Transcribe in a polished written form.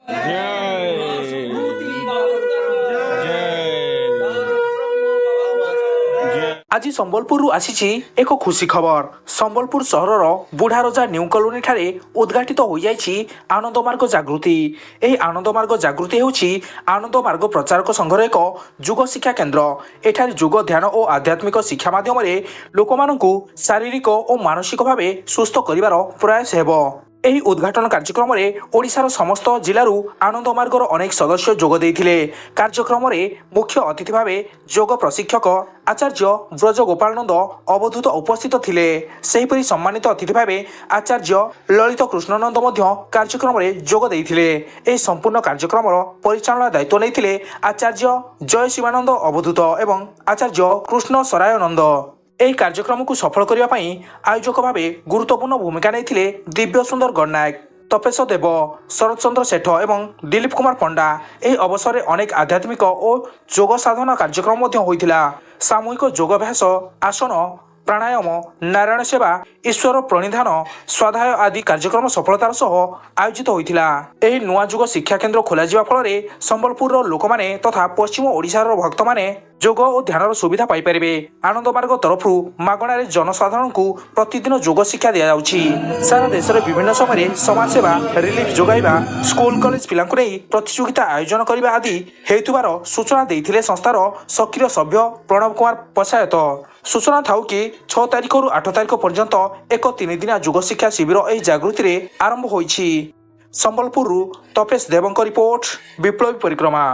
आज संबलपुर आसी एक खुशी खबर। संबलपुर सहर बुढ़ारजा न्यू कॉलोनी ठारे उद्घाटित हो जाइछि आनंद मार्ग जागृति। यही आनंद मार्ग जागृति हेउछि आनंद मार्ग प्रचारक संघर एक जुग शिक्षा केन्द्र। एठारे जुग ध्यान और आध्यात्मिक शिक्षा माध्यम लोकमानंकु शारीरिक और मानसिक भावे सुस्थ करिवार प्रयास हेबो। ଏହି ଉଦ୍ଘାଟନ କାର୍ଯ୍ୟକ୍ରମରେ ଓଡ଼ିଶାର ସମସ୍ତ ଜିଲ୍ଲାରୁ ଆନନ୍ଦ ମାର୍ଗର ଅନେକ ସଦସ୍ୟ ଯୋଗ ଦେଇଥିଲେ। କାର୍ଯ୍ୟକ୍ରମରେ ମୁଖ୍ୟ ଅତିଥି ଭାବେ ଯୋଗ ପ୍ରଶିକ୍ଷକ ଆଚାର୍ଯ୍ୟ ବ୍ରଜ ଗୋପାଳନନ୍ଦ ଅବଧୂତ ଉପସ୍ଥିତ ଥିଲେ। ସେହିପରି ସମ୍ମାନିତ ଅତିଥି ଭାବେ ଆଚାର୍ଯ୍ୟ ଲଳିତ କୃଷ୍ଣନନ୍ଦ ମଧ୍ୟ କାର୍ଯ୍ୟକ୍ରମରେ ଯୋଗ ଦେଇଥିଲେ। ଏହି ସମ୍ପୂର୍ଣ୍ଣ କାର୍ଯ୍ୟକ୍ରମର ପରିଚାଳନା ଦାୟିତ୍ୱ ନେଇଥିଲେ ଆଚାର୍ଯ୍ୟ ଜୟ ଶିବାନନ୍ଦ ଅବଧୂତ ଏବଂ ଆଚାର୍ଯ୍ୟ କୃଷ୍ଣ ସରାୟନନ୍ଦ। ଏହି କାର୍ଯ୍ୟକ୍ରମକୁ ସଫଳ କରିବା ପାଇଁ ଆୟୋଜକ ଭାବେ ଗୁରୁତ୍ୱପୂର୍ଣ୍ଣ ଭୂମିକା ନେଇଥିଲେ ଦିବ୍ୟ ସୁନ୍ଦର ଗଡ଼ନାୟକ, ତପେଶ ଦେବ, ଶରତ ଚନ୍ଦ୍ର ସେଠ ଏବଂ ଦିଲ୍ଲୀପ କୁମାର ପଣ୍ଡା। ଏହି ଅବସରରେ ଅନେକ ଆଧ୍ୟାତ୍ମିକ ଓ ଯୋଗ ସାଧନ କାର୍ଯ୍ୟକ୍ରମ ମଧ୍ୟ ହୋଇଥିଲା। ସାମୂହିକ ଯୋଗାଭ୍ୟାସ, ଆସନ, ପ୍ରାଣାୟାମ, ନାରାୟଣ ସେବା, ଈଶ୍ୱର ପ୍ରଣିଧାନ, ସ୍ୱାଧ୍ୟାୟ ଆଦି କାର୍ଯ୍ୟକ୍ରମ ସଫଳତାର ସହ ଆୟୋଜିତ ହୋଇଥିଲା। ଏହି ନୂଆ ଯୁଗ ଶିକ୍ଷା କେନ୍ଦ୍ର ଖୋଲାଯିବା ଫଳରେ ସମ୍ବଲପୁରର ଲୋକମାନେ ତଥା ପଶ୍ଚିମ ଓଡ଼ିଶାର ଭକ୍ତମାନେ ଯୋଗ ଓ ଧ୍ୟାନର ସୁବିଧା ପାଇପାରିବେ। ଆନନ୍ଦ ମାର୍ଗ ତରଫରୁ ମାଗଣାରେ ଜନସାଧାରଣଙ୍କୁ ପ୍ରତିଦିନ ଯୋଗ ଶିକ୍ଷା ଦିଆଯାଉଛି। ସାରା ଦେଶରେ ବିଭିନ୍ନ ସମୟରେ ସମାଜସେବା, ରିଲିଫ ଯୋଗାଇବା, ସ୍କୁଲ କଲେଜ ପିଲାଙ୍କୁ ନେଇ ପ୍ରତିଯୋଗିତା ଆୟୋଜନ କରିବା ଆଦି ହେଉଥିବାର ସୂଚନା ଦେଇଥିଲେ ସଂସ୍ଥାର ସକ୍ରିୟ ସଭ୍ୟ ପ୍ରଣବ କୁମାର ପଶାୟତ। ସୂଚନା ଥାଉ କି 6 ତାରିଖରୁ 8 ତାରିଖ ପର୍ଯ୍ୟନ୍ତ ଏକ 3 ଦିନିଆ ଯୋଗ ଶିକ୍ଷା ଶିବିର ଏହି ଜାଗୃତିରେ ଆରମ୍ଭ ହୋଇଛି। ସମ୍ବଲପୁରରୁ ତପେଶ ଦେବଙ୍କ ରିପୋର୍ଟ, ବିପ୍ଳବୀ ପରିକ୍ରମା।